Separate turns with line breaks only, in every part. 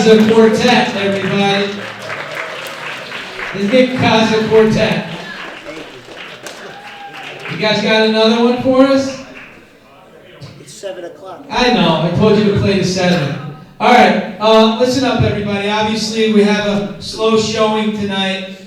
Kaza Quartet, everybody. The Nick Kaza Quartet. You guys got another one for us?
It's 7 o'clock.
I know, I told you to play to 7. All right, listen up, everybody. Obviously, we have a slow showing tonight.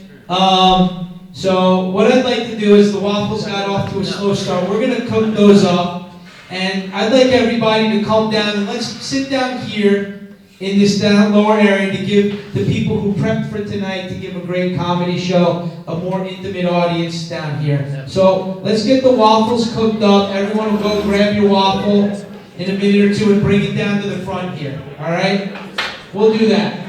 So what I'd like to do is the waffles got off to a slow start. We're going to cook those up. And I'd like everybody to come down and let's sit down here in this down lower area to give the people who prepped for tonight to give a great comedy show a more intimate audience down here. So let's get the waffles cooked up. Everyone will go grab your waffle in a minute or two and bring it down to the front here. All right? We'll do that.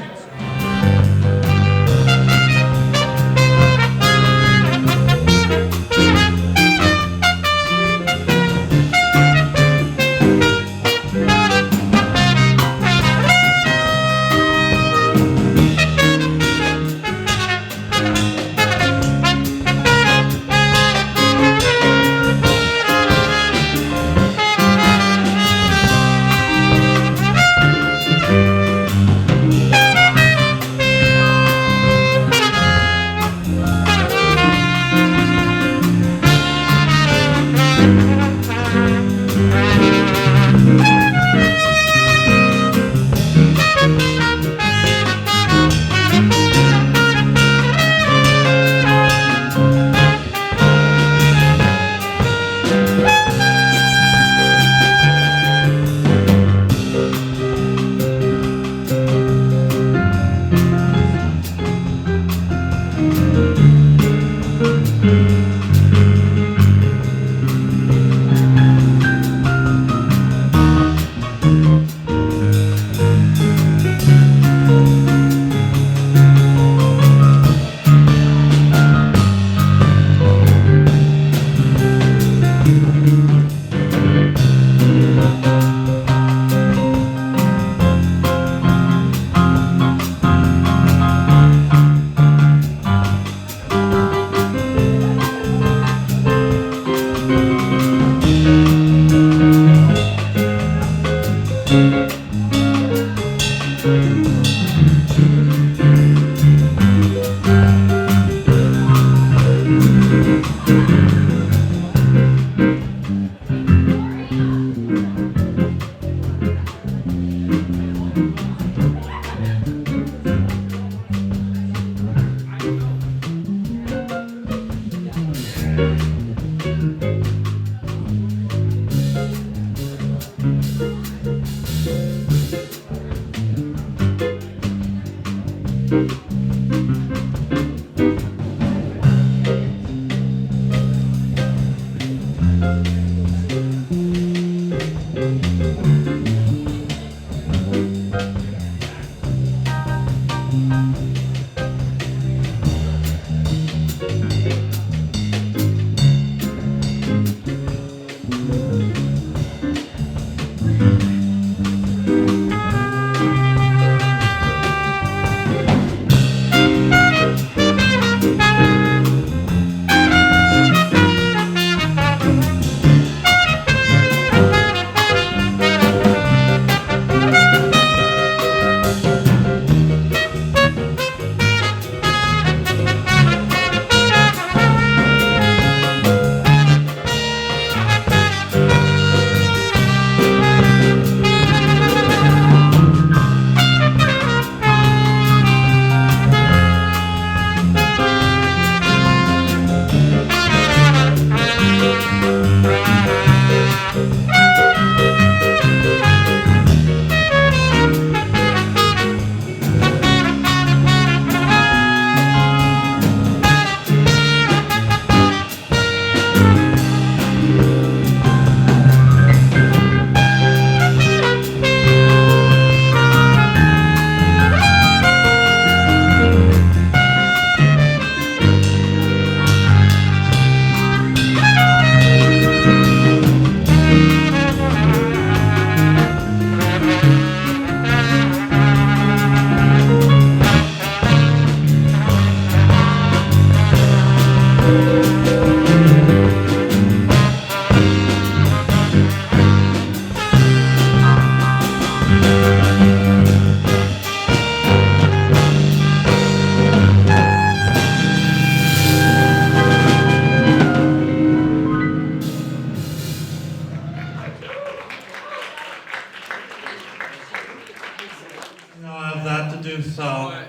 have to do, so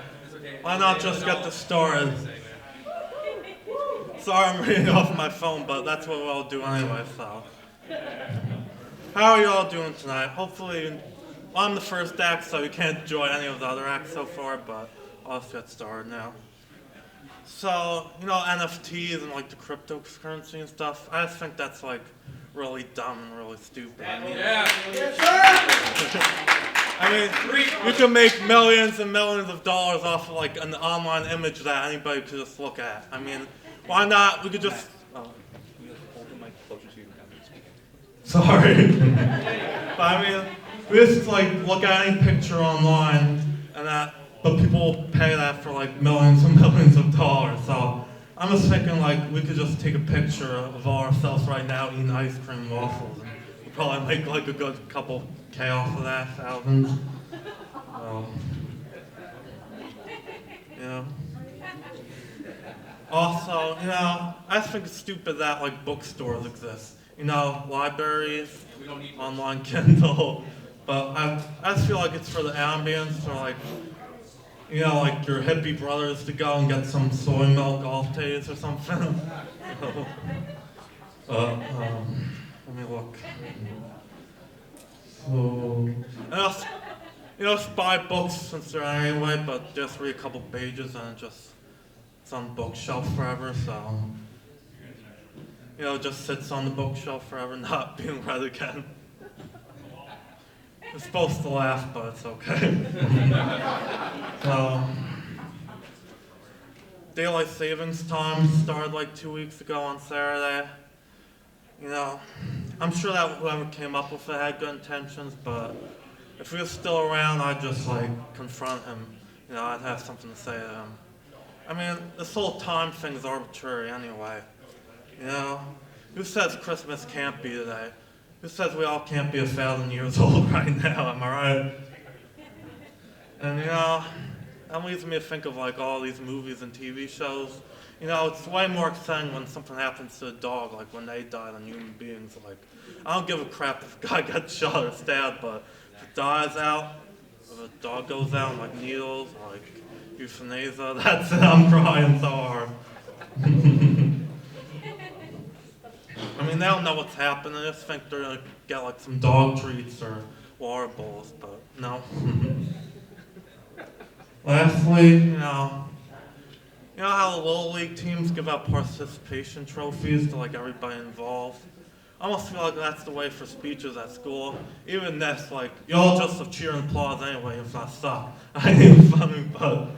why not just get this started? Sorry I'm reading off my phone, but that's what we'll do anyway, so. How are you all doing tonight? Hopefully, I'm the first act, so you can't enjoy any of the other acts so far, but I'll just get started now. So, NFTs and like the cryptocurrency and stuff, I just think that's like really dumb and really stupid. I mean, you can make millions and millions of dollars off of like an online image that anybody could just look at. I mean, why not? We could just. Sorry. But I mean, we just like look at any picture online, but people pay that for like millions and millions of dollars. So I'm just thinking like we could just take a picture of ourselves right now eating ice cream and waffles, and we'd probably make like a good couple K off of that, thousands. Also, I just think it's stupid that like bookstores exist. Libraries, online Kindle, but I just feel like it's for the ambience, or like, like your hippie brothers to go and get some soy milk golf days or something. Let me look. So, and also, just buy books since they're anyway, but just read a couple pages and it's on the bookshelf forever, so. Just sits on the bookshelf forever, not being read again. It's supposed to laugh, but it's okay. So, daylight savings time started like 2 weeks ago on Saturday. I'm sure that whoever came up with it had good intentions, but if he was still around, I'd just like confront him. I'd have something to say to him. I mean, this whole time thing's arbitrary anyway. Who says Christmas can't be today? Who says we all can't be 1,000 years old right now, am I right? And that leads me to think of like all these movies and TV shows. It's way more exciting when something happens to a dog, like when they die than human beings. Like, I don't give a crap if a guy gets shot or stabbed, but if it dies out, if a dog goes out, like needles, like euthanasia, that's it, I'm crying so hard. I mean, they don't know what's happening. They just think they're gonna get like some dog treats or water bowls, but no. Lastly, you know how the Little League teams give out participation trophies to like everybody involved? I almost feel like that's the way for speeches at school. Even this, like, y'all just cheer and applause anyway if I suck. I ain't funny, but,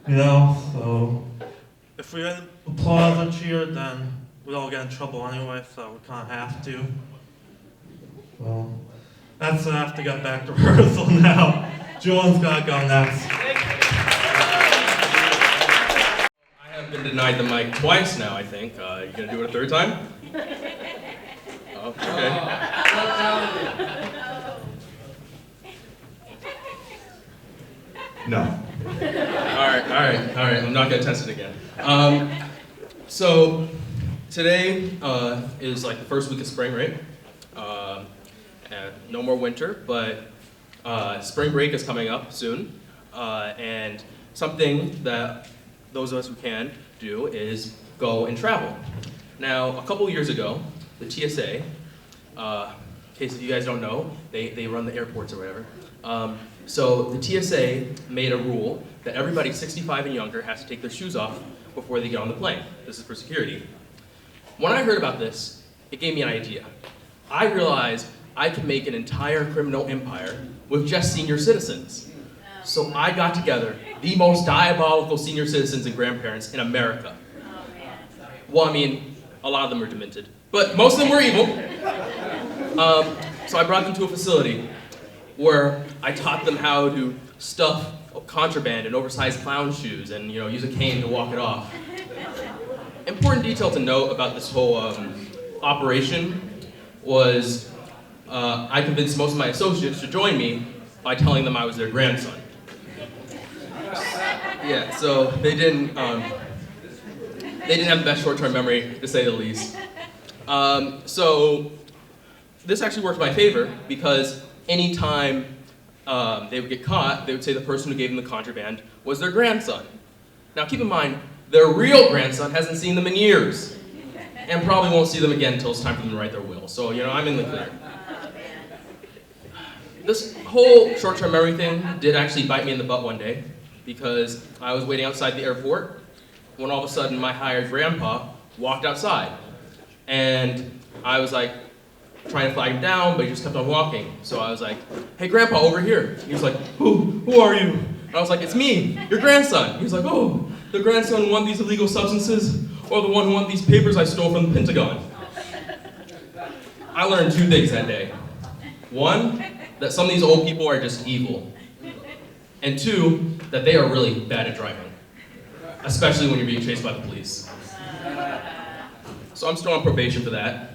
so if we didn't applause or cheer, then we'd all get in trouble anyway, so we kind of have to. Well, that's it. I have to get back to rehearsal now. Julian's got to go next.
I have been denied the mic twice now, I think. You going to do it a third time? Oh, okay.
No.
All right. I'm not going to test it again. So today is like the first week of spring, right? And no more winter, but spring break is coming up soon. And something that those of us who can do is go and travel. Now, a couple years ago, the TSA, in case you guys don't know, they run the airports or whatever. So the TSA made a rule that everybody 65 and younger has to take their shoes off before they get on the plane. This is for security. When I heard about this, it gave me an idea. I realized I could make an entire criminal empire with just senior citizens. So I got together the most diabolical senior citizens and grandparents in America. Well, I mean, a lot of them are demented, but most of them were evil. So I brought them to a facility where I taught them how to stuff contraband in oversized clown shoes and use a cane to walk it off. Important detail to note about this whole operation was I convinced most of my associates to join me by telling them I was their grandson. Yeah, so they didn't have the best short-term memory, to say the least. So this actually worked in my favor because anytime they would get caught, they would say the person who gave them the contraband was their grandson. Now keep in mind, their real grandson hasn't seen them in years, and probably won't see them again until it's time for them to write their will. So, I'm in the clear. This whole short-term memory thing did actually bite me in the butt one day, because I was waiting outside the airport when all of a sudden my hired grandpa walked outside. And I was like, trying to flag him down, but he just kept on walking. So I was like, hey grandpa, over here. He was like, who are you? And I was like, it's me, your grandson. He was like, oh, the grandson who won these illegal substances, or the one who won these papers I stole from the Pentagon. I learned 2 things that day. 1, that some of these old people are just evil. And 2, that they are really bad at driving, especially when you're being chased by the police. So I'm still on probation for that.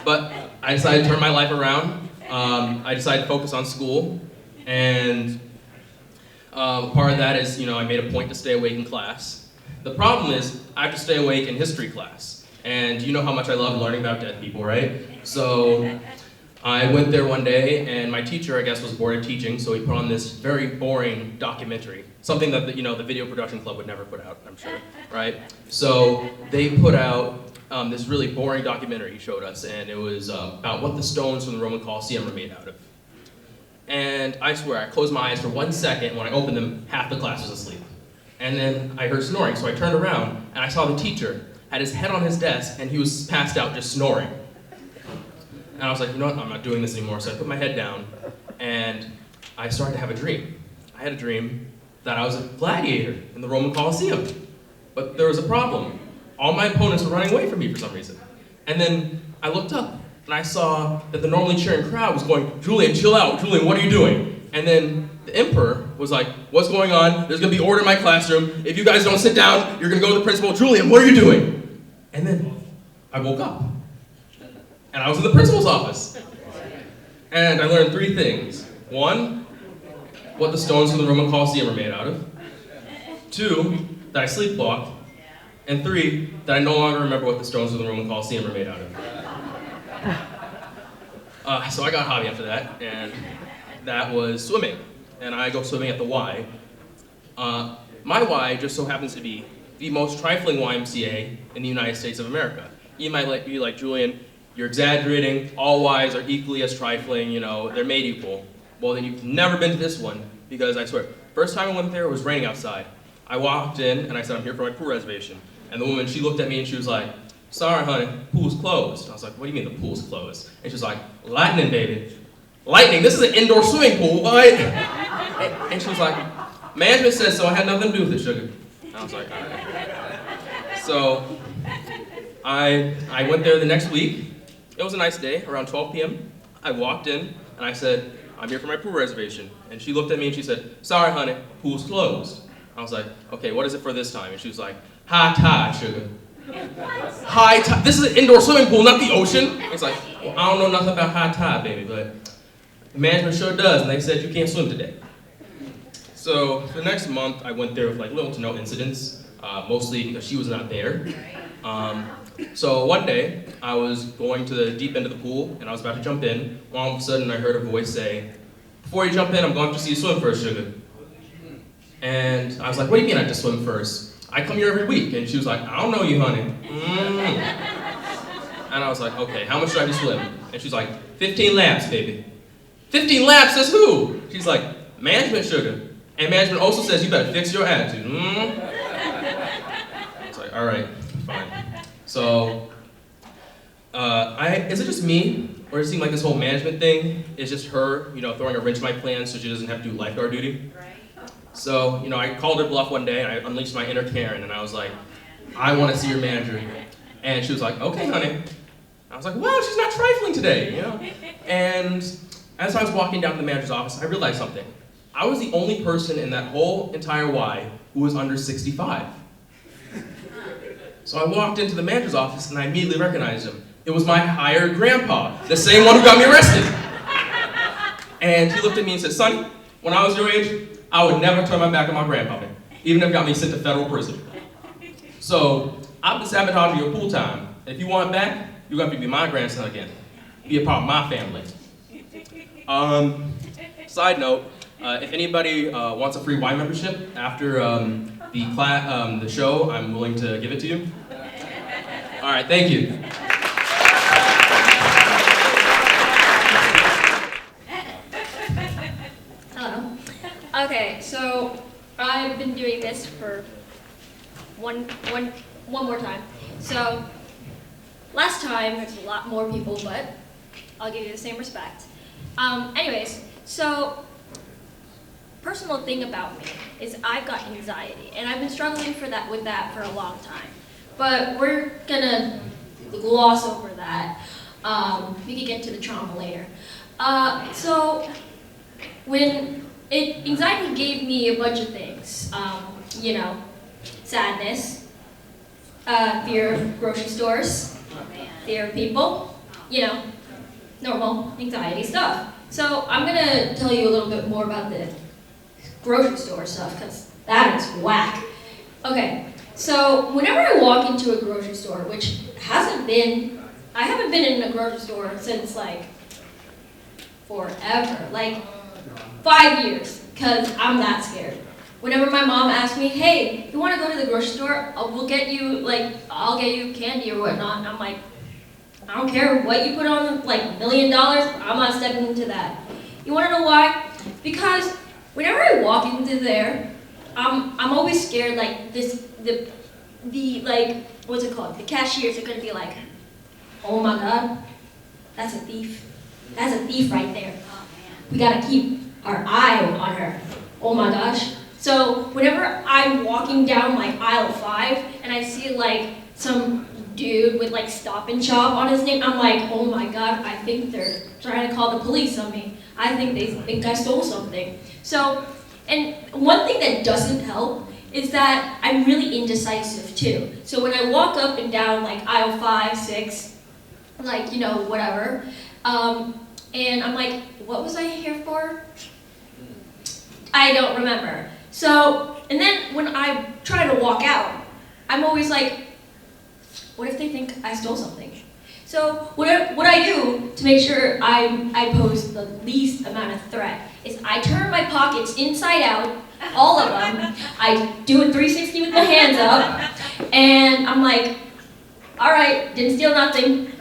But I decided to turn my life around. I decided to focus on school, and part of that is, I made a point to stay awake in class. The problem is, I have to stay awake in history class, and you know how much I love learning about dead people, right? So I went there one day, and my teacher, I guess, was bored of teaching, so he put on this very boring documentary, something that the Video Production Club would never put out, I'm sure, right? So they put out this really boring documentary he showed us, and it was about what the stones from the Roman Colosseum are made out of. And I swear, I closed my eyes for 1 second. When I opened them, half the class was asleep. And then I heard snoring, so I turned around, and I saw the teacher had his head on his desk, and he was passed out just snoring. And I was like, you know what, I'm not doing this anymore. So I put my head down, and I started to have a dream. I had a dream that I was a gladiator in the Roman Colosseum. But there was a problem. All my opponents were running away from me for some reason. And then I looked up, and I saw that the normally cheering crowd was going, Julian, chill out. Julian, what are you doing? And then the emperor was like, what's going on? There's going to be order in my classroom. If you guys don't sit down, you're going to go to the principal. Julian, what are you doing? And then I woke up. And I was in the principal's office. And I learned 3 things. 1, what the stones from the Roman Colosseum are made out of. 2, that I sleepwalked. And 3, that I no longer remember what the stones from the Roman Colosseum are made out of. So I got a hobby after that, and that was swimming. And I go swimming at the Y. My Y just so happens to be the most trifling YMCA in the United States of America. You might be like, Julian, you're exaggerating, all Ys are equally as trifling, they're made equal. Well, then you've never been to this one, because I swear, first time I went there, it was raining outside. I walked in, and I said, I'm here for my pool reservation. And the woman, she looked at me, and she was like, sorry, honey, pool's closed. I was like, what do you mean the pool's closed? And she was like, lightning, baby. Lightning, this is an indoor swimming pool, what? And she was like, management says so, I had nothing to do with it, sugar. And I was like, all right. So, I went there the next week. It was a nice day, around 12 p.m. I walked in, and I said, I'm here for my pool reservation. And she looked at me, and she said, sorry, honey, pool's closed. I was like, okay, what is it for this time? And she was like, high tide, sugar. High tide, this is an indoor swimming pool, not the ocean. It's like, well, I don't know nothing about high tide, baby, but the management sure does, and they said you can't swim today. So, for the next month, I went there with little to no incidents, mostly because she was not there. So one day, I was going to the deep end of the pool, and I was about to jump in, when all of a sudden I heard a voice say, before you jump in, I'm going to see you swim first, sugar. And I was like, what do you mean I have to swim first? I come here every week. And she was like, I don't know you, honey. And I was like, okay, how much do I have to swim? And she's like, 15 laps, baby. 15 laps, says who? She's like, management, sugar. And management also says you better fix your attitude. It's like, all right, fine. So, is it just me, or does it seem like this whole management thing is just her, throwing a wrench in my plans so she doesn't have to do lifeguard duty? Right. So, I called her bluff one day, and I unleashed my inner Karen, and I was like, I want to see your manager. And she was like, okay, honey. I was like, wow, she's not trifling today, And as I was walking down to the manager's office, I realized something. I was the only person in that whole entire Y who was under 65. So I walked into the manager's office, and I immediately recognized him. It was my hired grandpa, the same one who got me arrested. And he looked at me and said, son, when I was your age, I would never turn my back on my grandpa, even if it got me sent to federal prison. So I've been sabotaging your pool time. If you want it back, you're going to be my grandson again. Be a part of my family. Side note, If anybody wants a free wine membership after the show, I'm willing to give it to you. All right, thank you.
Hello. Okay, so I've been doing this for one more time. So last time there's a lot more people, but I'll give you the same respect. Anyways, so personal thing about me is I've got anxiety, and I've been struggling with that for a long time. But we're gonna gloss over that. We can get to the trauma later. So when anxiety gave me a bunch of things, sadness, fear of grocery stores, fear of people, normal anxiety stuff. So I'm gonna tell you a little bit more about the grocery store stuff, because that is whack. Okay, so whenever I walk into a grocery store, which I haven't been in a grocery store since like forever, like 5 years, because I'm that scared. Whenever my mom asks me, hey, you want to go to the grocery store? I'll get you candy or whatnot. I'm like, I don't care what you put on, like $1 million, I'm not stepping into that. You want to know why? Because whenever I walk into there, I'm always scared, like what's it called? The cashiers are gonna be like, oh my God, that's a thief. That's a thief right there. We gotta keep our eye on her. Oh my gosh. So whenever I'm walking down like aisle 5 and I see like some dude with like Stop and Shop on his name, I'm like, oh my God, I think they're trying to call the police on me. I think they think I stole something. So, and one thing that doesn't help is that I'm really indecisive too. So when I walk up and down like aisle 5, 6, like, whatever, and I'm like, what was I here for? I don't remember. So, and then when I try to walk out, I'm always like, what if they think I stole something? So what I do to make sure I pose the least amount of threat is I turn my pockets inside out, all of them. I do a 360 with my hands up, and I'm like, all right, didn't steal nothing.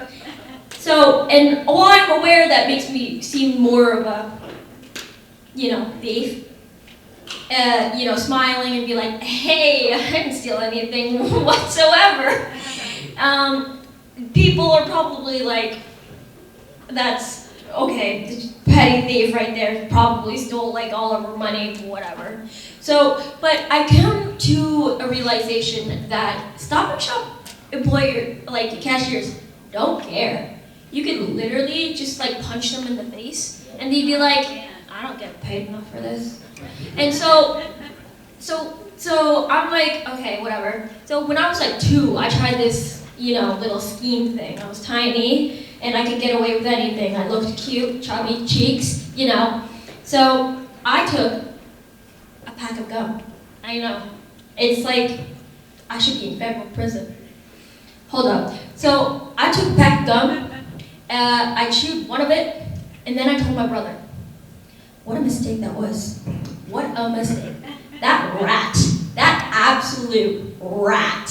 So, and while I'm aware that makes me seem more of a, thief, smiling and be like, hey, I didn't steal anything whatsoever. People are probably like, that's, okay, the petty thief right there probably stole like all of her money, whatever. So, but I come to a realization that Stop and Shop cashiers don't care. You could literally just like punch them in the face and they'd be like, I don't get paid enough for this. And so I'm like, okay, whatever. So when I was like 2, I tried this, little scheme thing. I was tiny and I could get away with anything. I looked cute, chubby cheeks, So I took a pack of gum. I know. It's like, I should be in federal prison. Hold up. So I took a pack of gum, I chewed one of it, and then I told my brother, what a mistake that was. What a mistake. That rat, that absolute rat.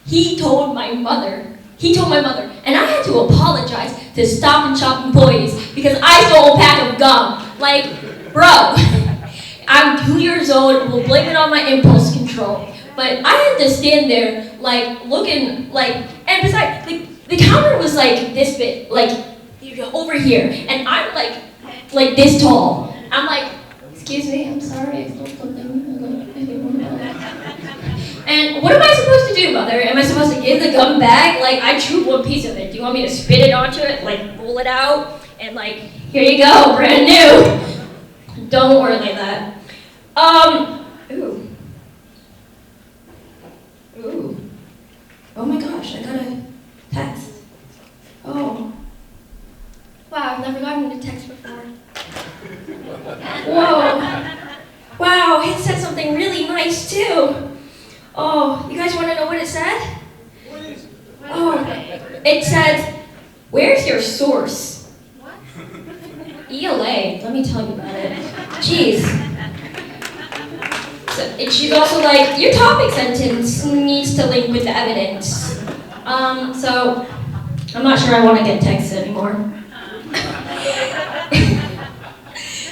He told my mother, and I had to apologize to Stop and Shop employees because I stole a pack of gum. Like, bro, I'm 2 years old, we'll blame it on my impulse control. But I had to stand there, like, looking, like, and besides, the counter was like this big, like, over here, and I'm like this tall. I'm like, excuse me, I'm sorry, I stole something. And what am I supposed to do, Mother? Am I supposed to give the gum back? Like, I chewed one piece of it. Do you want me to spit it onto it, like, roll it out, and like, here you go, brand new? Don't worry like that. Ooh. Oh my gosh, I got a text. Oh. Wow, I've never gotten a text before. Whoa. Wow, it said something really nice too. Oh, you guys want to know what it said? Oh, it said, where's your source? ELA, let me tell you about it. Jeez. So, and she's also like, your topic sentence needs to link with the evidence. So I'm not sure I want to get texts anymore.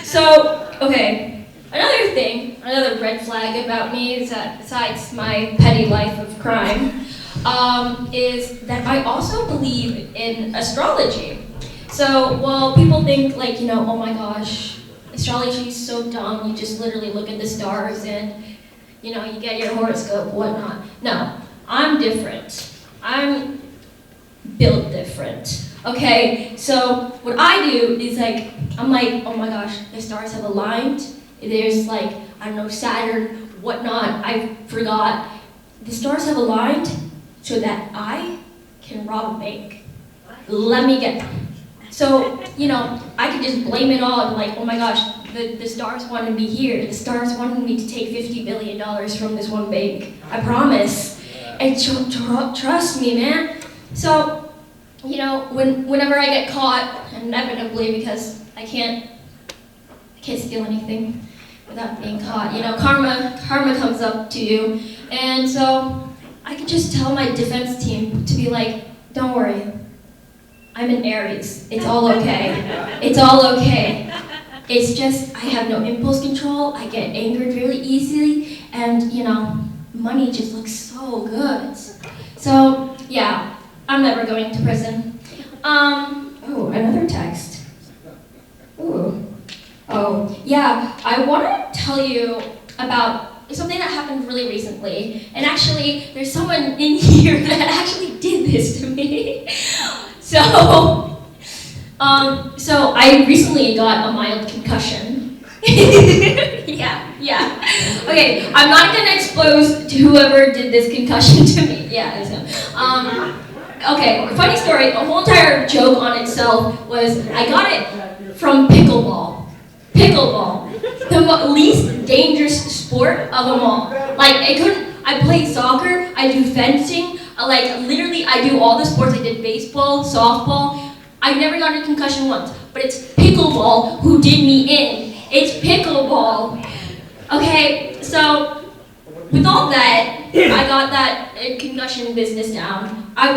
So, okay, another red flag about me is that besides my petty life of crime, is that I also believe in astrology. So while people think like, oh my gosh, astrology is so dumb, you just literally look at the stars and, you get your horoscope, whatnot. No, I'm different. I'm built different. Okay, so what I do is I'm like, oh my gosh, the stars have aligned. There's I don't know, Saturn, whatnot, I forgot. The stars have aligned so that I can rob a bank. Let me get them. So, I could just blame it all and oh my gosh, the stars wanted me here. The stars wanted me to take $50 billion from this one bank. I promise. And trust me, man. So, whenever I get caught, inevitably, because I can't steal anything without being caught. Karma comes up to you. And so I could just tell my defense team to be like, don't worry. I'm an Aries. It's all okay. It's all okay. It's just I have no impulse control. I get angered really easily. And, money just looks so good. So, yeah, I'm never going to prison. Oh, another text. Ooh. Oh, yeah, I want to tell you about something that happened really recently. And actually, there's someone in here that actually did this to me. So I recently got a mild concussion. Yeah. Okay, I'm not gonna expose to whoever did this concussion to me. Yeah, okay, funny story, the whole entire joke on itself was I got it from pickleball. Pickleball, the least dangerous sport of them all. I play soccer, I do fencing, literally I do all the sports. I did baseball, softball. I've never gotten a concussion once, but it's pickleball who did me in. It's pickleball. Okay, so with all that, I got that concussion business down. I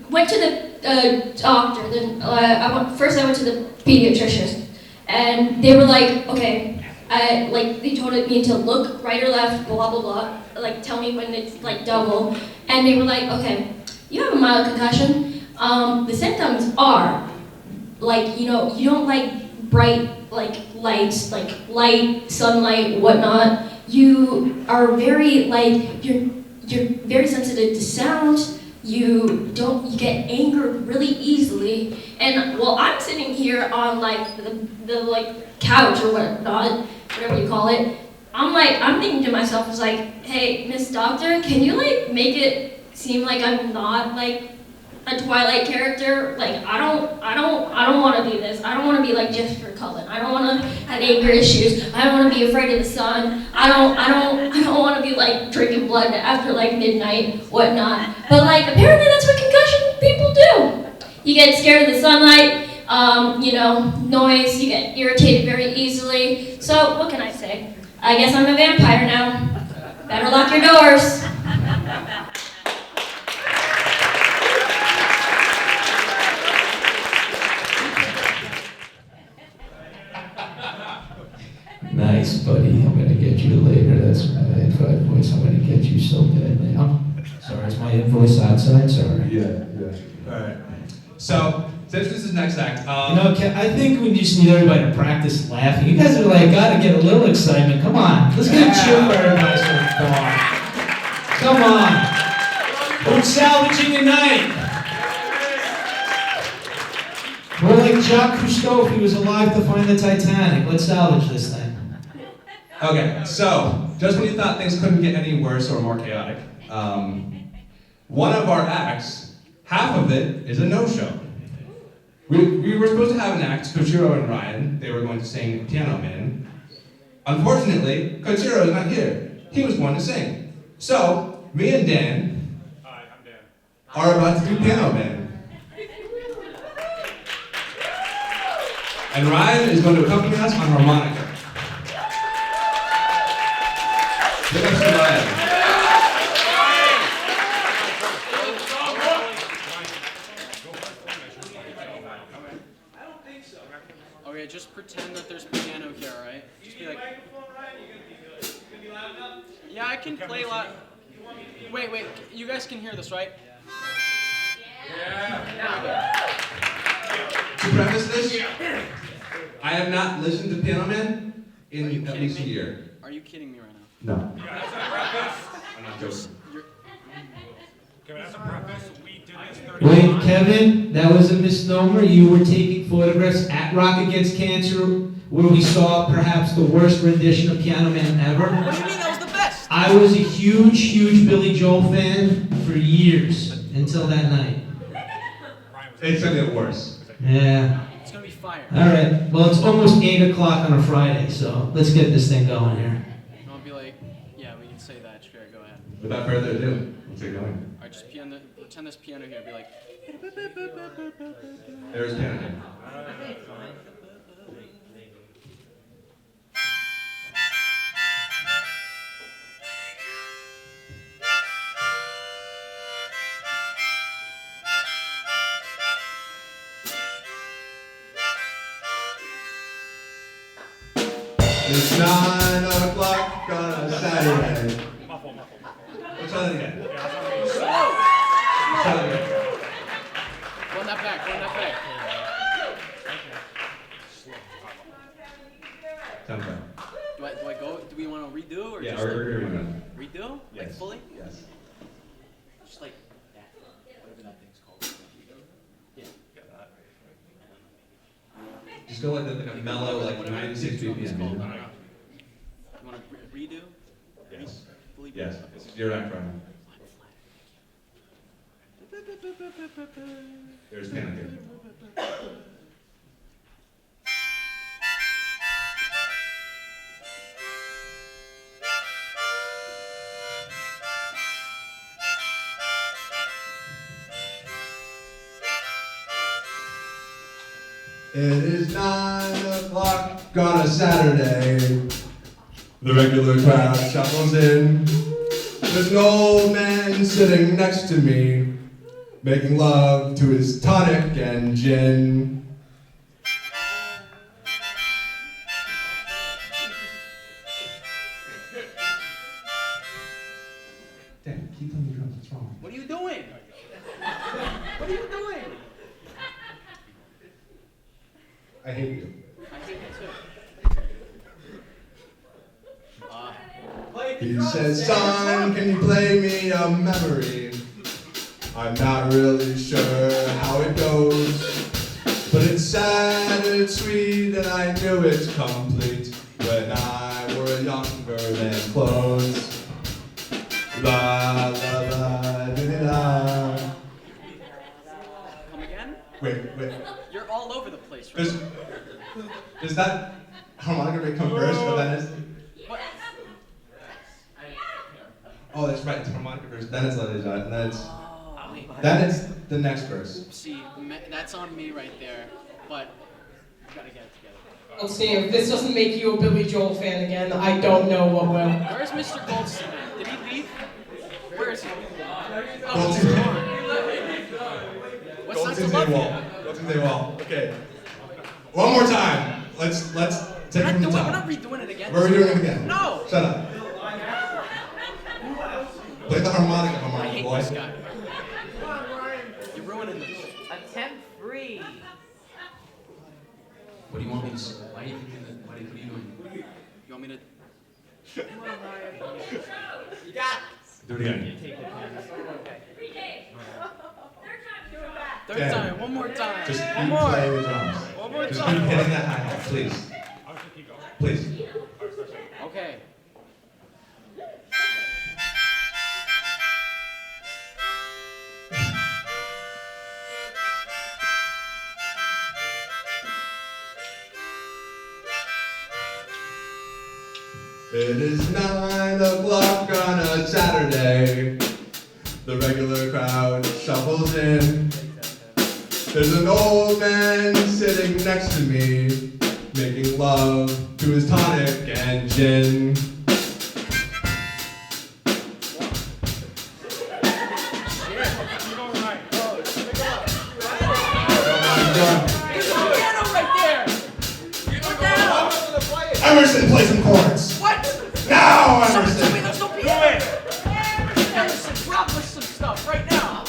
went to the doctor. Then first I went to the pediatrician, and they were like, okay, they told me to look right or left, blah blah blah. Tell me when it's double, and they were like, okay, you have a mild concussion. The symptoms are you don't like bright lights, light, sunlight, whatnot. You are very you're very sensitive to sound. You get angered really easily. And while I'm sitting here on the couch or whatnot, whatever you call it, I'm thinking to myself, hey, Miss Doctor, can you make it seem like I'm not a Twilight character? I don't want to be this. I don't want to be like Jennifer Cullen. I don't want to have anger issues. I don't want to be afraid of the sun. I don't want to be drinking blood after midnight, whatnot. But apparently that's what concussion people do. You get scared of the sunlight, noise. You get irritated very easily. So what can I say? I guess I'm a vampire now. Better lock your doors.
Nice, buddy. I'm gonna get you later. That's my invoice. I'm gonna get you so bad now. Sorry, is my invoice outside? Sorry.
Yeah. All right. So, since this is next act,
I think we just need everybody to practice laughing. You guys are gotta get a little excitement. Come on, let's get a cheer for everybody so far. Come on. We're salvaging a night. We're like Jacques Cousteau if he was alive to find the Titanic. Let's salvage this thing.
okay, so, just when you thought things couldn't get any worse or more chaotic, one of our acts, half of it is a no-show. We were supposed to have an act, Koshiro and Ryan. They were going to sing Piano Man. Unfortunately, Koshiro is not here. He was going to sing. So, me and Dan are about to do Piano Man. And Ryan is going to accompany us on harmonica. Give us to Ryan.
Okay, just pretend that there's piano here, alright? Just be like, yeah, I can play loud. Wait, you guys can hear this, right?
To preface this, I have not listened to Piano Man in at least a year.
Are you kidding me right now?
No. I'm not joking.
Wait, Kevin, that was a misnomer. You were taking photographs at Rock Against Cancer where we saw perhaps the worst rendition of Piano Man ever.
What do you mean that was the best?
I was a huge Billy Joel fan for years until that night.
It's gonna get worse.
Yeah.
It's gonna be fire.
All right. Well, it's almost 8 o'clock on a Friday, so let's get this thing going here.
And I'll be like, yeah, we can say that. Sure, go ahead.
Without further ado, let's get going.
Alright, just pretend this piano here. Be like,
There's Piano Man. It's 9 o'clock on a Saturday. Let's try that again. Let's try that again.
run that back.
Sounds right.
Do I go? Do we want to redo or
Yeah,
just
we're gonna.
redo? Like
Yes.
fully?
Yes.
Just like that. Whatever that thing's called. Yeah.
Just go like a mellow, like 96 BPM.
You want to redo?
Yes.
Fully?
Yes. You're not crying. There's Piano Man. It is 9 o'clock on a Saturday. The regular crowd shuffles in. There's an old man sitting next to me, making love to his tonic and gin. Damn, keep on the drums, what's wrong?
What are you doing? What are you doing?
I hate you.
I hate you too.
He says, son, can you play me a memory? I'm not really sure how it goes, but it's sad and it's sweet and I knew it's complete when I were younger than clothes. La la la di di la.
Come again?
Wait.
You're all over the place, right?
Does that harmonica break come first or then is?
What?
Oh, that's right. It's harmonica verse. Then it's Let It Die. And then it's
Oh,
then it's the next verse.
see, that's on me right there. But we gotta get it together.
Well, see, if this doesn't make you a Billy Joel fan again, I don't know what will.
Where's Mr. Goldstein? Did he leave? Where is he? Oh,
Goldstein.
he's gone. What's not to love you?
Goldstein's wall. Okay. One more time. Let's take it from the
We're
top.
not redoing it again.
We're redoing it again.
No.
Shut up. Play the harmonica,
I hate
boy.
this guy. You're ruining this.
Attempt free.
What do you want me to say? Why are you thinking that? What are you doing?
You want me to?
Do it again.
Third
Okay.
time. One more time.
Just
one
keep
more.
playing the drums.
One more
Just
time.
keep hitting that hi-hat, please. Please.
Okay.
It is 9 o'clock on a Saturday. The regular crowd shuffles in. There's an old man sitting next to me, making love to his tonic and gin. Emerson, play some chords.
What?
Now,
Someone tell me
Emerson.
there's no piano. Emerson, drop us some stuff right now.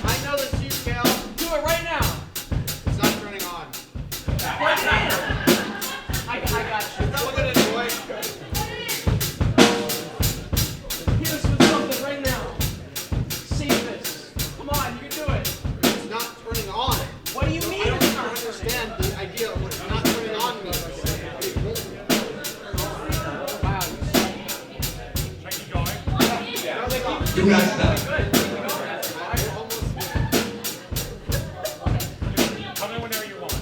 I know that's you, Cal.
Do it right now.
It's not turning on.
Plug it in. I got you.
Plug it in, boy.
Hit us with something right now. Save this. Come on, you can do it.
It's not turning on.
What do you mean
I don't
it's not
understand the idea of what not turning on means.
Wow.
Do not stop.
Come in whenever you want.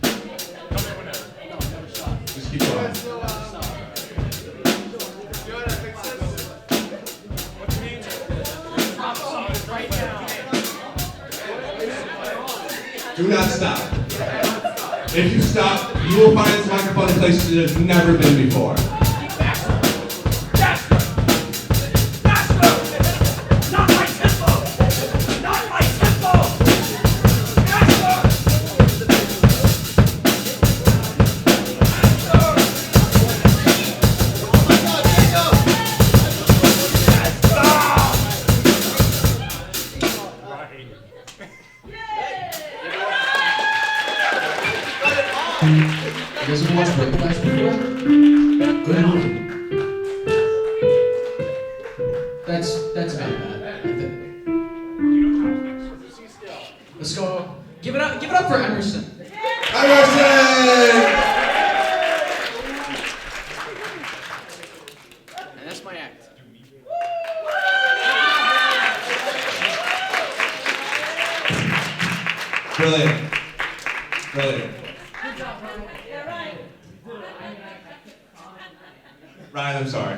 Come in whenever.
Just keep going.
What do you mean?
Drop something right now.
Do not stop. If you stop, you will find this microphone in places it has never been before.
You guys ever watched Whiplash before? Good movie. That's not bad. I think. Let's go. Give it up for Emerson.
Emerson!
And that's my act.
Brilliant. Brilliant. Ryan, I'm sorry.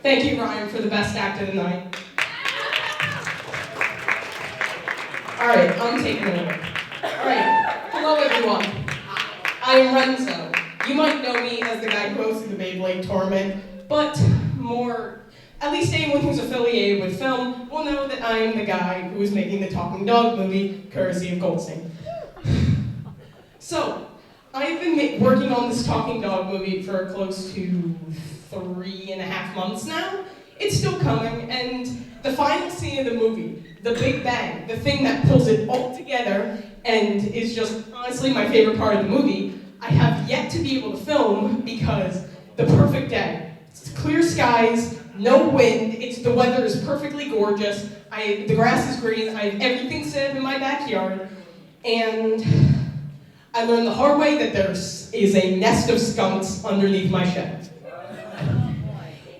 Thank you, Ryan, for the best act of the night. All right, I'm taking over. All right, hello everyone. I am Renzo. You might know me as the guy who hosted the Beyblade tournament, but more, at least anyone who's affiliated with film will know that I am the guy who is making the Talking Dog movie, courtesy of Goldstein. So, I've been working on this Talking Dog movie for close to 3.5 months now. It's still coming, and the final scene of the movie, the big bang, the thing that pulls it all together and is just honestly my favorite part of the movie, I have yet to be able to film because the perfect day. It's clear skies, no wind, the weather is perfectly gorgeous, the grass is green, I have everything set up in my backyard, and I learned the hard way that there is a nest of skunks underneath my shed.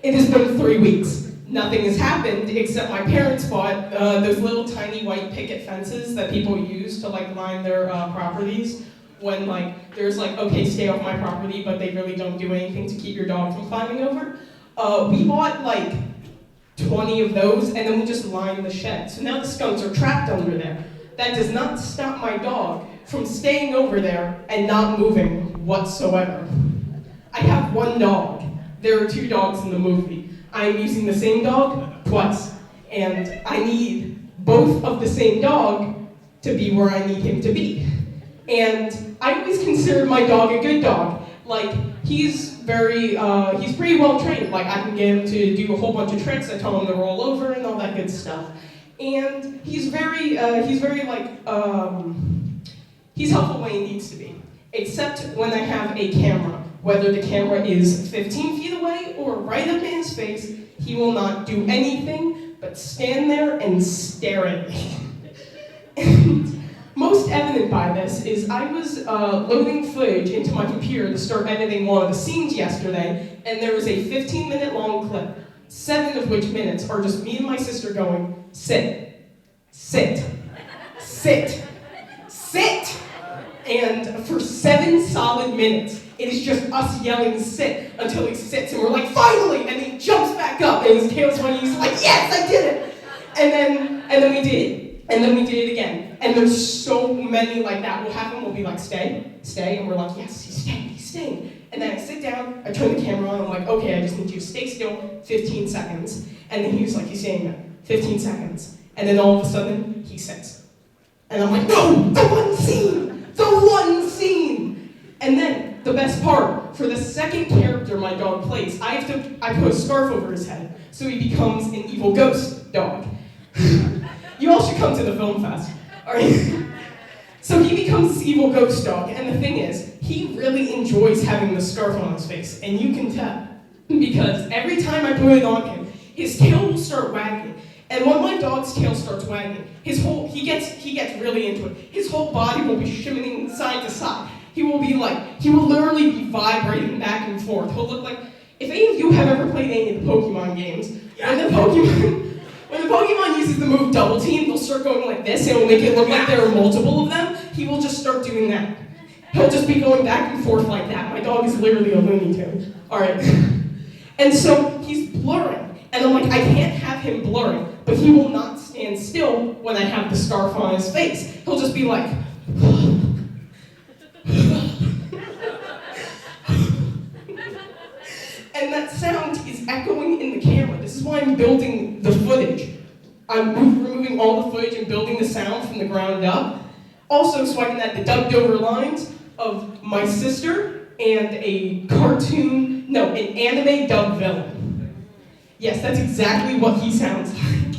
It has been 3 weeks. Nothing has happened except my parents bought those little tiny white picket fences that people use to line their properties when there's okay, stay off my property, but they really don't do anything to keep your dog from climbing over. We bought 20 of those and then we just lined the shed. So now the skunks are trapped under there. That does not stop my dog from staying over there and not moving whatsoever. I have one dog. There are 2 dogs in the movie. I am using the same dog twice, and I need both of the same dog to be where I need him to be. And I always considered my dog a good dog. He's pretty well trained. I can get him to do a whole bunch of tricks. I tell him to roll over and all that good stuff. And he's helpful when he needs to be. Except when I have a camera. Whether the camera is 15 feet away or right up in his face, he will not do anything but stand there and stare at me. And most evident by this is I was loading footage into my computer to start editing one of the scenes yesterday, and there was a 15-minute long clip, 7 of which minutes are just me and my sister going, sit, sit, sit, sit. And for 7 solid minutes, it is just us yelling sit until he sits and we're like, finally! And he jumps back up and his tail's funny, he's like, yes, I did it! And then we did it. And then we did it again. And there's so many like that. We'll have him, we'll be like, stay. And we're like, yes, he's staying. And then I sit down, I turn the camera on, I'm like, okay, I just need you to stay still 15 seconds. And then he's like, he's saying that, 15 seconds. And then all of a sudden, he says, and I'm like, no, the one scene. And then, the best part, for the second character my dog plays, I put a scarf over his head, so he becomes an evil ghost dog. You all should come to the film fest. All right? So he becomes this evil ghost dog, and the thing is, he really enjoys having the scarf on his face, and you can tell, because every time I put it on him, his tail will start wagging. And when my dog's tail starts wagging, he gets really into it. His whole body will be shimmying side to side. He will literally be vibrating back and forth. He'll look like, if any of you have ever played any of the Pokemon games, when the Pokemon uses the move Double Team, they'll start going like this, and it'll make it look like there are multiple of them. He will just start doing that. He'll just be going back and forth like that. My dog is literally a Looney Tune. All right. And so he's blurring. And I'm like, I can't have him blurring, but he will not stand still when I have the scarf on his face. He'll just be like, and that sound is echoing in the camera. This is why I'm building the footage. I'm removing all the footage and building the sound from the ground up. Also, so I can add the dubbed over lines of my sister and an anime dubbed villain. Yes, that's exactly what he sounds like.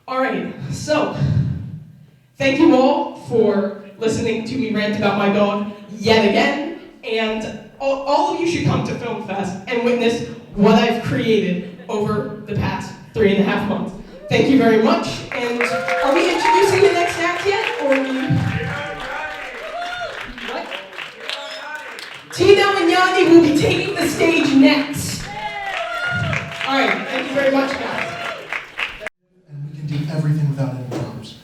All right, so thank you all for listening to me rant about my dog yet again, and all of you should come to Film Fest and witness what I've created over the past 3.5 months. Thank you very much, and are we introducing the next act yet, or are we... What? Tino and Yanni will be taking the stage next. All right, thank you very much, guys.
And we can do everything without any problems.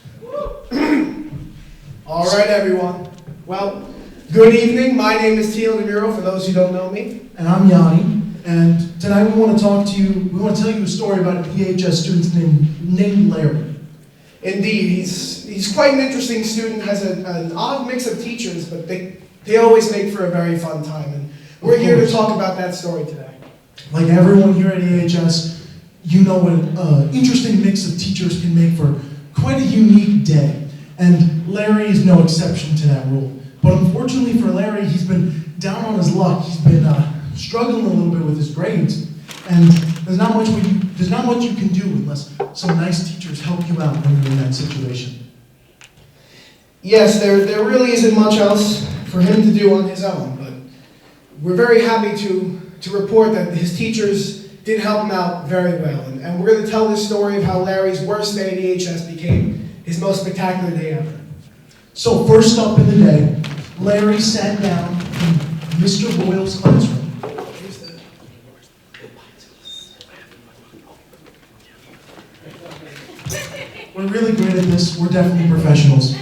All right, everyone. Well, good evening. My name is Tino DeMuro, for those who don't know me. And I'm Yanni. And tonight we want to talk to you, we want to tell you a story about an EHS student named Larry. Indeed, he's quite an interesting student, has an odd mix of teachers, but they always make for a very fun time. And we're here to talk about that story today.
Like everyone here at EHS, you know what an interesting mix of teachers can make for quite a unique day. And Larry is no exception to that rule. But unfortunately for Larry, he's been down on his luck. He's been struggling a little bit with his grades. And there's not much you can do unless some nice teachers help you out when you're in that situation.
Yes, there really isn't much else for him to do on his own, but we're very happy to report that his teachers did help him out very well. And we're going to tell this story of how Larry's worst day at EHS became his most spectacular day ever.
So first up in the day, Larry sat down in Mr. Boyle's classroom. We're really great at this. We're definitely professionals.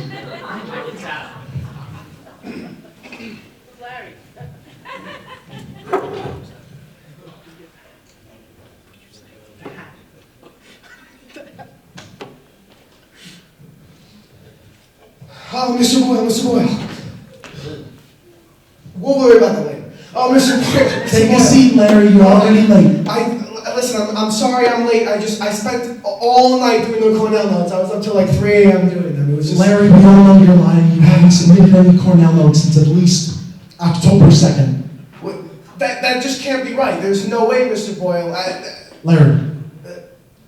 Oh, Mr. Boyle. We'll worry about that later. Oh, Mr. Boyle.
Take a seat, Larry. You're already late.
Listen, I'm sorry I'm late. I spent all night doing the Cornell notes. I was up till like 3 a.m. doing them. It was just...
Larry, we all know you're lying. You haven't submitted any Cornell notes since at least October 2nd.
That just can't be right. There's no way, Mr. Boyle.
Larry.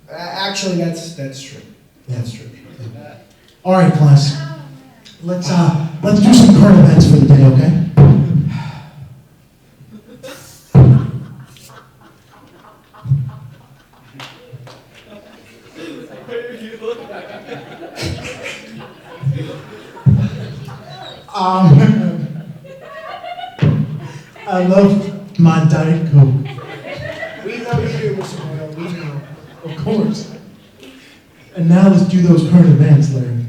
Actually, that's true.
Yeah, that's true. All right, class. Let's do some current events for the day, okay? I love my Diet Coke.
We know you do, Mr. Boyle. We know.
Of course. And now let's do those current events, Larry.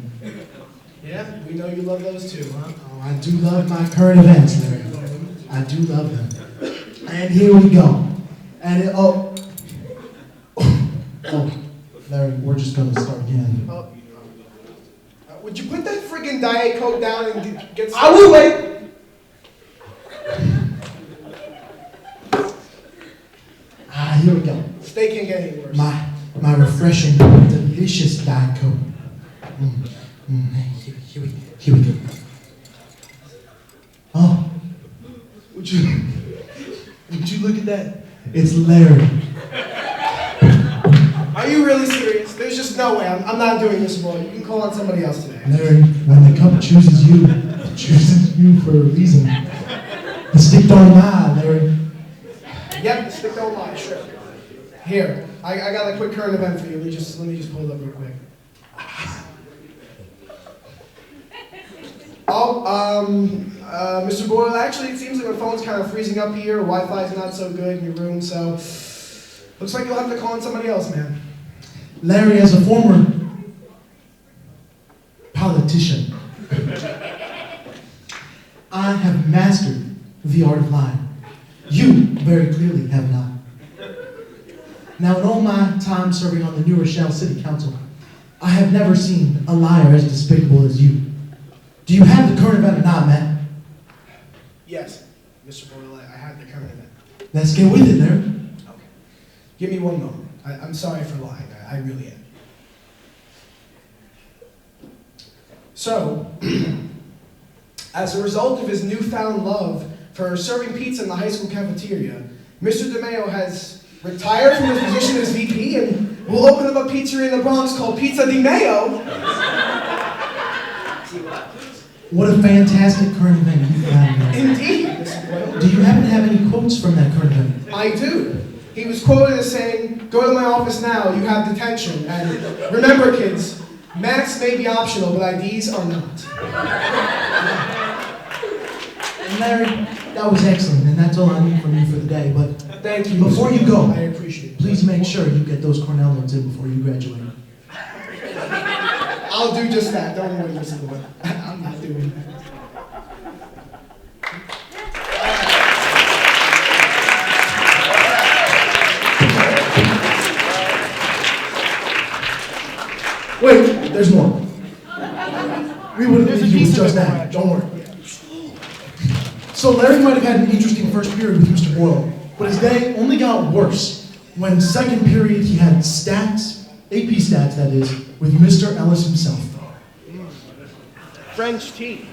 Yeah, we know you love those too, huh?
Oh, I do love my current events, Larry. I do love them. And here we go. And Larry, we're just gonna start again.
Would you put that friggin' Diet Coke down and get
I will wait! Here we go.
Steak can't get any worse.
My refreshing, delicious Diet Coke. Here we go. Oh, would you look at that? It's Larry.
Are you really serious? There's just no way. I'm not doing this more. You can call on somebody else today.
Larry, when the cup chooses you, it chooses you for a reason. The stick don't lie, Larry.
Yep, the stick don't lie, sure. Here, I got a quick current event for you. Let me just pull it up real quick. Mr. Boyle, actually it seems like my phone's kind of freezing up here. Wi-Fi's not so good in your room, so looks like you'll have to call on somebody else, man.
Larry, as a former politician, I have mastered the art of lying. You very clearly have not. Now, in all my time serving on the New Rochelle City Council, I have never seen a liar as despicable as you. Do you have the current event or not, Matt?
Yes, Mr. Boyle, I have the current event.
Let's get with it, Larry.
Okay. Give me one moment. I'm sorry for lying. I really am. So, as a result of his newfound love for serving pizza in the high school cafeteria, Mr. DeMeo has retired from his position as VP and will open up a pizzeria in the Bronx called Pizza DeMeo.
What a fantastic current event you found, Larry.
Indeed, Mr. Boyle.
Do you happen to have any quotes from that current event?
I do. He was quoted as saying, "Go to my office now, you have detention." And remember, kids, masks may be optional, but IDs are not.
And Larry, that was excellent, and that's all I need from you for the day. But
thank you.
Before you go,
I appreciate it.
Please make sure you get those Cornell notes in before you graduate.
I'll do just that. Don't worry, Mr. Boyle. I'm not doing that.
Wait, there's more. We wouldn't
There's a
leave you
piece
with
of
just
it,
that. Don't worry. So Larry might have had an interesting first period with Mr. Boyle, but his day only got worse when second period he had stats, AP stats that is, with Mr. Ellis himself.
French tea.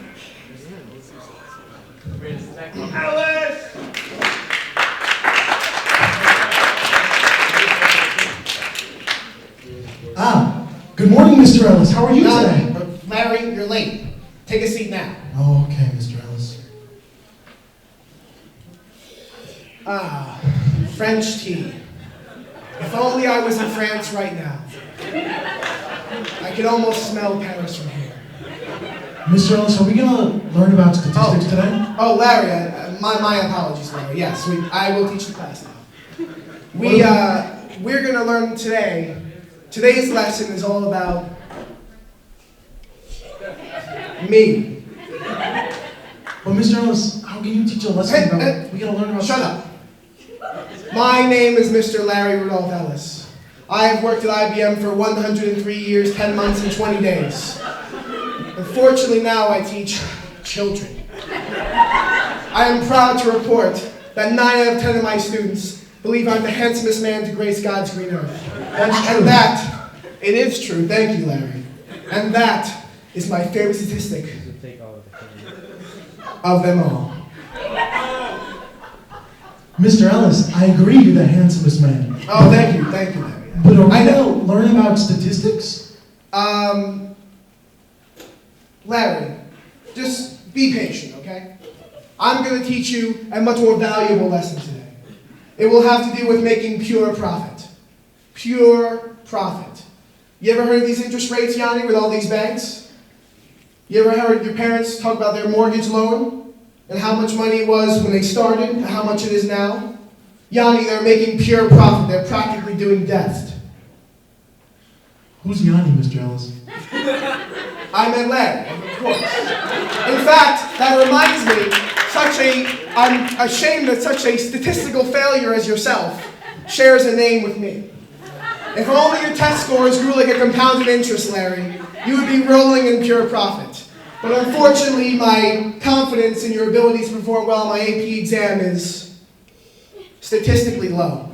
Alice!
Good morning, Mr. Ellis. How are you today?
Larry, you're late. Take a seat now.
Oh, okay, Mr. Ellis.
French tea. If only I was in France right now. I could almost smell Paris from here.
Mr. Ellis, are we going to learn about statistics today?
Oh, Larry, my apologies, Larry. Yes, I will teach the class now. We're going to learn today. Today's lesson is all about me.
Well, Mr. Ellis, how can you teach a lesson about... We got to learn about...
Shut up. My name is Mr. Larry Rudolph Ellis. I have worked at IBM for 103 years, 10 months, and 20 days. Unfortunately, now I teach children. I am proud to report that 9 out of 10 of my students believe I'm the handsomest man to grace God's green earth.
That's true.
And that, it is true, thank you, Larry. And that is my favorite statistic of them all.
Mr. Ellis, I agree you're the handsomest man.
Oh, thank you, Larry.
But are we going to learn about statistics?
Larry, just be patient, okay? I'm going to teach you a much more valuable lesson today. It will have to do with making pure profit. Pure profit. You ever heard of these interest rates, Yanni, with all these banks? You ever heard your parents talk about their mortgage loan and how much money it was when they started and how much it is now? Yanni, they're making pure profit. They're practically doing death.
Who's Yanni, Mr. Ellis?
I meant Larry, of course. In fact, that reminds me, I'm ashamed that such a statistical failure as yourself shares a name with me.
If only your test scores grew like a compounded interest, Larry, you would be rolling in pure profit. But unfortunately, my confidence in your ability to perform well on my AP exam is statistically low.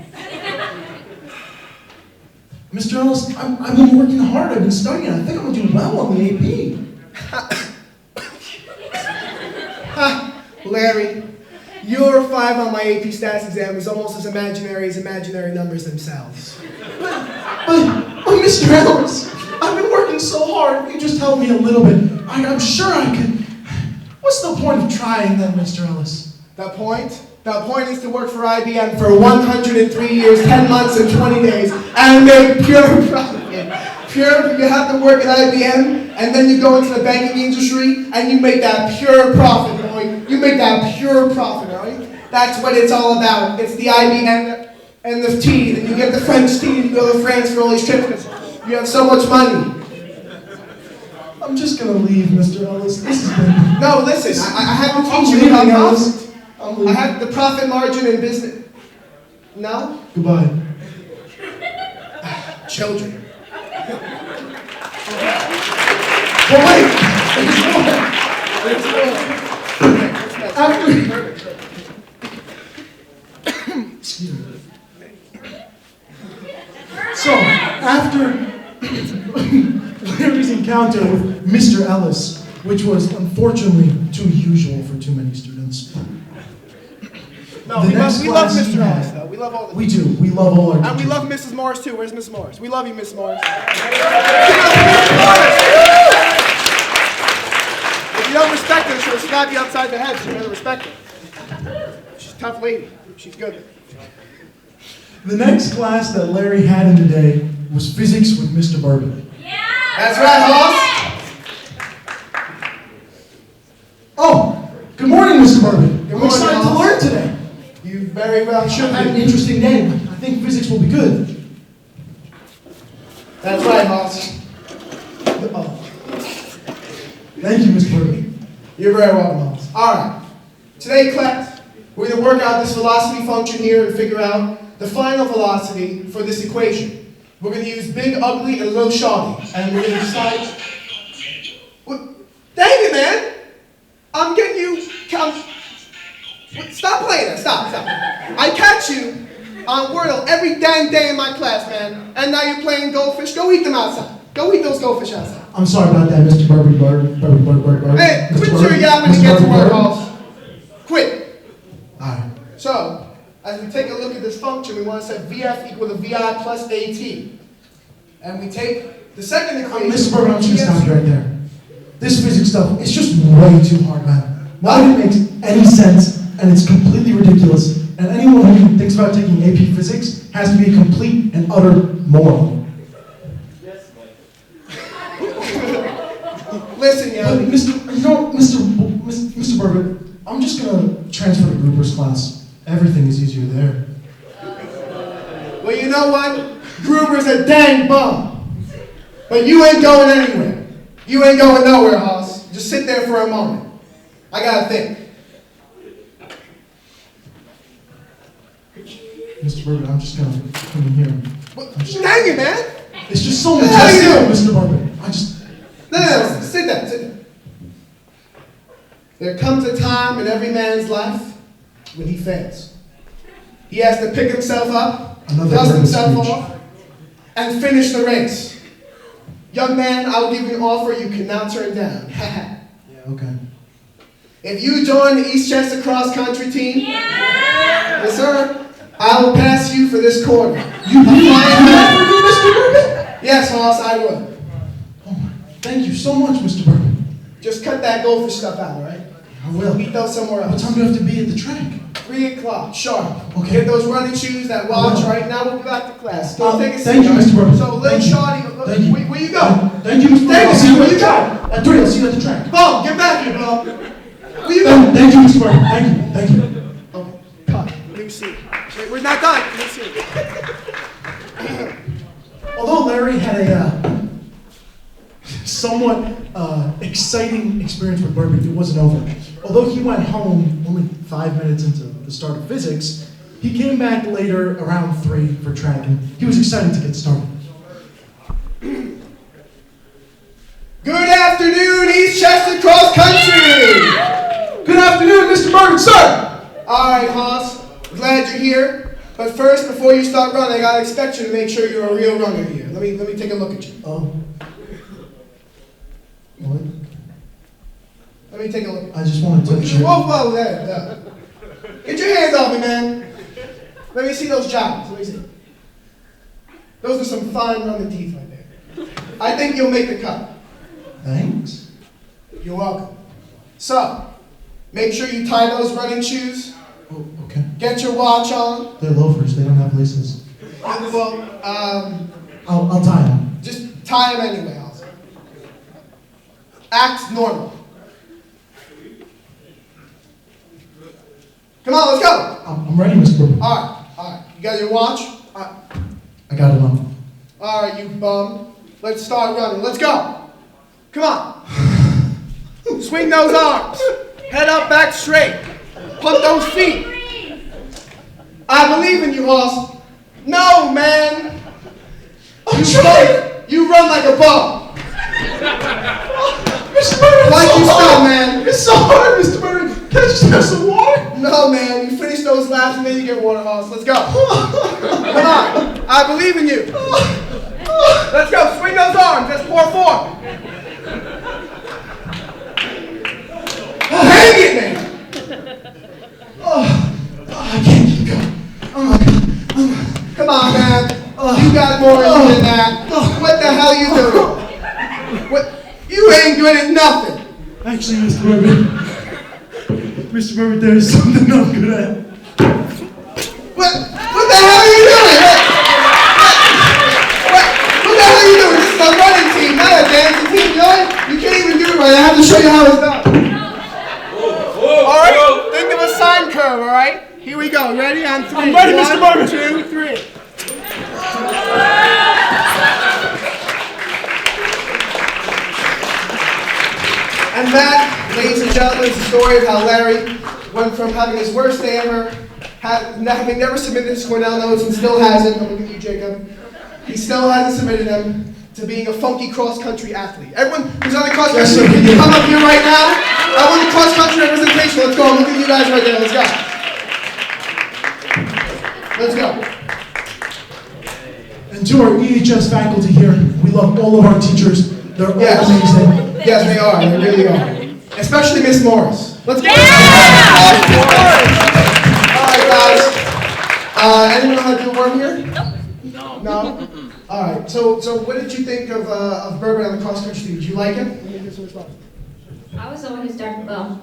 Mr. Ellis, I've been working hard. I've been studying. I think I'm gonna do well on the AP.
Larry, your 5 on my AP stats exam is almost as imaginary numbers themselves.
But Mr. Ellis, I've been working so hard. You just help me a little bit. I'm sure I can. What's the point of trying then, Mr. Ellis?
The point? The point is to work for IBM for 103 years, 10 months, and 20 days, and make pure profit. You have to work at IBM, and then you go into the banking industry, and you make that pure profit, boy. You make that pure profit, all right? That's what it's all about. It's the IBM and the tea. Then you get the French tea, and you go to France for all these trips. You have so much money.
I'm just gonna leave, Mr. Ellis. This has been...
No, listen, I have to teach you about profit. I have the profit margin in business. No?
Goodbye.
Children.
But wait! There's more. Excuse me. So, after Larry's encounter with Mr. Ellis, which was unfortunately too usual for too many students.
No, we love Mr. Ellis, though. We love all the
We do. We love all our
And we
teachers.
love Mrs. Morris, too. Where's Miss Morris? We love you, Miss Morris. If you don't respect her, she'll slap you upside the head, so you better respect her. She's a tough lady. She's good.
The next class that Larry had in today was physics with Mr. Bourbon.
That's right, Hoss.
Oh, good morning, Mr. Bourbon.
Good
I'm
morning,
excited to
Hoss.
learn today.
You very well should
I've had an
be.
interesting day. I think physics will be good.
That's right, Hoss.
Oh. Thank you, Mr. Bourbon.
You're very welcome, Hoss. All right. Today, class, we're going to work out this velocity function here and figure out the final velocity for this equation. We're going to use big, ugly, and little shawty. And we're going to decide... What? Dang it, man! I'm getting you... Stop playing that. Stop. I catch you on Wordle every dang day in my class, man. And now you're playing goldfish. Go eat them outside. Go eat those goldfish outside.
I'm sorry about that, Mr. Bourbon.
Hey,
Mr.
quit
Bourbon,
your yapping and
Mr.
get to
Bourbon,
work,
Bourbon.
Hoss. Quit.
All right.
So, as we take a look at this function, we want to set VF equal to VI plus AT. And we take the second equation.
Mr. Bourbon, I'm just going to stop you right there. This physics stuff, it's just way too hard, man. None of it makes any sense, and it's completely ridiculous. And anyone who thinks about taking AP physics has to be a complete and utter moron.
Listen,
But Mr. Bourbon, I'm just going to transfer to Gruber's class. Everything is easier there.
Well, you know what? Gruber's a dang bum. But you ain't going anywhere. You ain't going nowhere, Hoss. Just sit there for a moment. I gotta think.
Mr. Bourbon, I'm just going to come in here.
Dang it, man!
It's just so
What the hell you
majestic,
doing?
Mr. Bourbon.
No, sit down. There comes a time in every man's life when he fails. He has to pick himself up, dust himself off, and finish the race. Young man, I will give you an offer you cannot turn down.
Yeah, okay.
If you join the Eastchester cross country team, yes sir, I will pass you for this quarter.
You believe that for me, Mr. Bourbon?
Yes, Hoss, I will.
Thank you so much, Mr. Bourbon.
Just cut that goldfish stuff out, all right?
I will.
Eat those somewhere else.
What time do you have to be at the track?
3 o'clock, sharp.
Okay.
Get those running shoes, that watch,
Well,
right? Now we'll be back to class. Go take a seat.
Thank you,
all right?
Mr. Bourbon.
So, little
Thank you.
shawty,
Thank you.
where you go?
Thank you, Mr. Bourbon.
Thank
I'll see
you.
you
Where
at
you
the track.
go?
At 3, I'll see you at the track.
Bum, get back here, bum. Where you go?
Thank you, Mr. Bourbon. Thank you. Thank you.
Oh, cut. Let me see. Wait, we're not done. Let me see.
Although Larry had a somewhat exciting experience with Bourbon, it wasn't over. Although he went home only 5 minutes into the start of physics, He came back later around 3 for track, and he was excited to get started.
Good afternoon, East Chester Cross Country!
Good afternoon, Mr. Bird, sir!
Alright, Hoss, glad you're here. But first, before you start running, I expect you to make sure you're a real runner here. Let me take a look at you.
Oh. What?
Let me take a look.
I just want to touch you.
Whoa, there. Get your hands off me, man. Let me see those jobs. Let me see. Those are some fine running teeth right there. I think you'll make the cut.
Thanks.
You're welcome. So, make sure you tie those running shoes.
Oh, okay.
Get your watch on.
They're loafers. They don't have laces.
Well,
I'll tie them.
just tie them anyway, also. Act normal. Come on, let's go.
I'm ready, Mr. Bird.
All right. You got your watch?
I got it on.
All right, you bum. Let's start running. Let's go. Come on. Swing those arms. Head up, back straight. Pump those feet. I believe in you, Hoss. No, man. You run like a bum.
Mr. Bird,
Like you stop, man.
It's so hard, Mr. Bird. Can I just have some water?
No, man. You finish those laps and then you get water, Hoss. Let's go. Come on. I believe in you. Let's go. Swing those arms. Let's pour forward. Hang it, man.
I can't keep going.
Come on, man. You got more in you than that. What the hell are you doing? What? You ain't good at nothing.
Actually, Mr. Bird, there is something I'm good at.
What the hell are you doing? What the hell are you doing? This is a running team, not a dancing team. You know what? You can't even do it right. I have to show you how it's done. All right, think of a sine curve, all right? Here we go. Ready? On 3.
I'm ready, Mr. Barber.
2, 3. And that, ladies and gentlemen, is the story of how Larry went from having his worst day ever, having never submitted his Cornell notes and still hasn't. I'm looking at you, Jacob. He still hasn't submitted them, to being a funky cross-country athlete. Everyone who's on the cross-country, can you come up here right now? I want the cross-country representation. Let's go. I'm looking at you guys right there. Let's go. Let's go.
And to our EHS faculty here, we love all of our teachers. They're all amazing.
Yes, they are. They really are. Especially Miss Morris. Let's go. All right, guys. Anyone know how to do a worm here? No. All right. So what did you think of Bourbon on the cross country team? Did you like him?
I was the one who started the bum.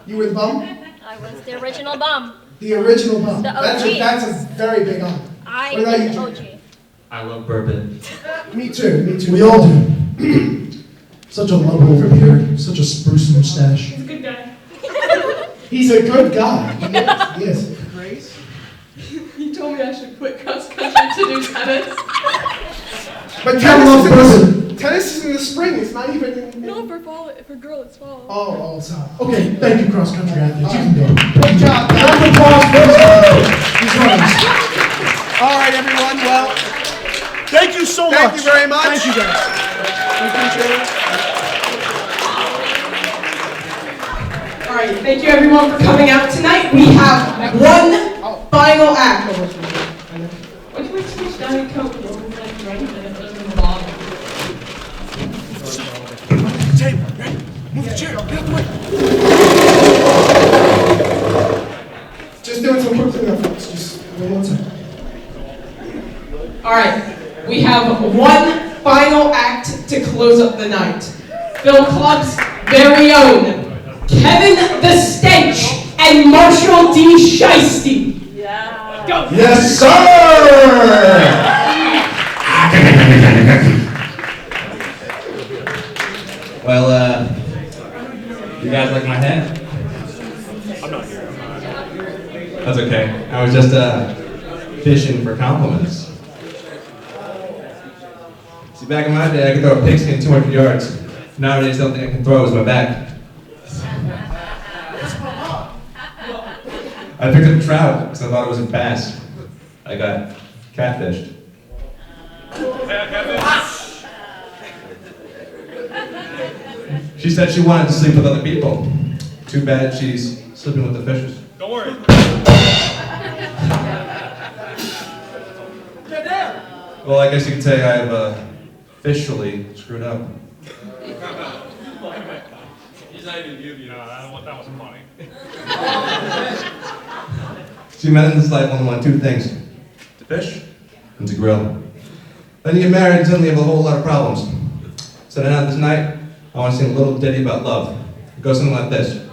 You were the bum?
I was the original bum.
The original bum.
The
That's
OG.
a very big honor.
I
What about
am
you,
the
Jim?
OG.
I love bourbon.
Me too.
We all do. Such a lovable beard, such a spruce mustache.
He's a good guy.
He's a good guy. Yes.
Grace? He told me I should quit cross country to do tennis.
But tennis is in the spring. It's not even in...
No, for fall. For girl, it's fall.
Oh, it's hot.
Okay, thank you, cross country athletes. You can go.
Good job, guys.
Round of applause for these runners.
All right, everyone. Well,
Thank you so much.
thank you very much.
Thank you, guys.
We appreciate it.
All right, thank you everyone for coming out tonight. We have one final act. Would you like to switch down your coat? Like right in the bottom.
Table, ready? Move the chair. Get out the way.
Just doing some quick cleanup, folks. Just one second.
All right, we have one final act to close up the night. Film Club's very own Kevin the Stench and Marshall D. Shiesty. Yeah. Go.
Yes, sir! Well, you guys like my hat?
I'm not here.
That's okay. I was just fishing for compliments. See, back in my day, I could throw a pigskin 200 yards. Nowadays, the only thing I can throw is my back. I picked up trout because I thought it was a bass. I got catfished. She said she wanted to sleep with other people. Too bad she's sleeping with the fishes.
Don't worry.
Well, I guess you could say I've officially screwed up.
He's not even you.
No, that wasn't funny.
See, men in this life only want two things: to fish and to grill. Then you get married and suddenly you have a whole lot of problems. So now this night, I want to sing a little ditty about love. It goes something like this.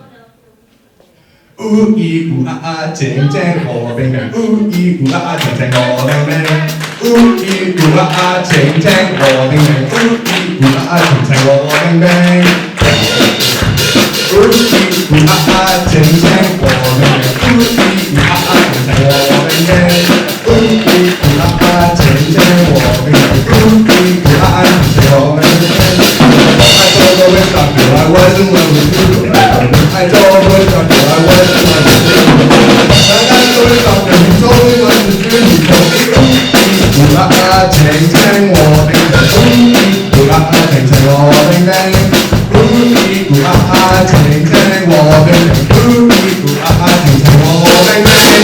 Ooh ee ooh ah ah ting tang oh bang bang. Ooh ee ooh ah ah ting tang oh bang bang. Ooh ee ooh ah ah ting tang oh bang bang. Ooh ee ooh ah ah ting tang oh bang bang. Ooh ee ooh ah ah ting tang oh bang bang. Ooh ee ooh ah ah ting tang oh bang bang. Ooh ee ooh ah ah ting tang oh bang bang. Ooh ee ooh ah ah ting tang oh bang bang. I told the witch doctor I was in love with you. I told the witch doctor I was in love with you. I got the witch doctor, he told me what to do. He told me, ooh, ooh, ah, ah, tang, tang, wah, bang, bang. Ooh, ooh, ah, ah, tang, tang, wah, bang, bang. Ooh, ooh, ah, ah, tang, tang, wah, bang, bang. Ooh, ooh, ah, ah, tang, tang, wah, bang, bang.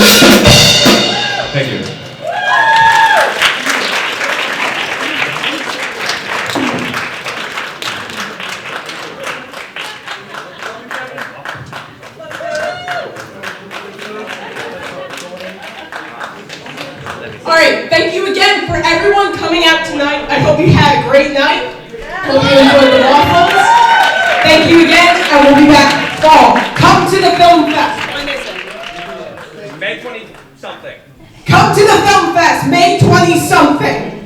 Thank you.
Alright, thank you again for everyone coming out tonight. I hope you had a great night. Hope you enjoyed the waffles. Thank you again, and we'll be back fall. Come to the film fest.
May 20-something.
Come to the film fest, May 20-something.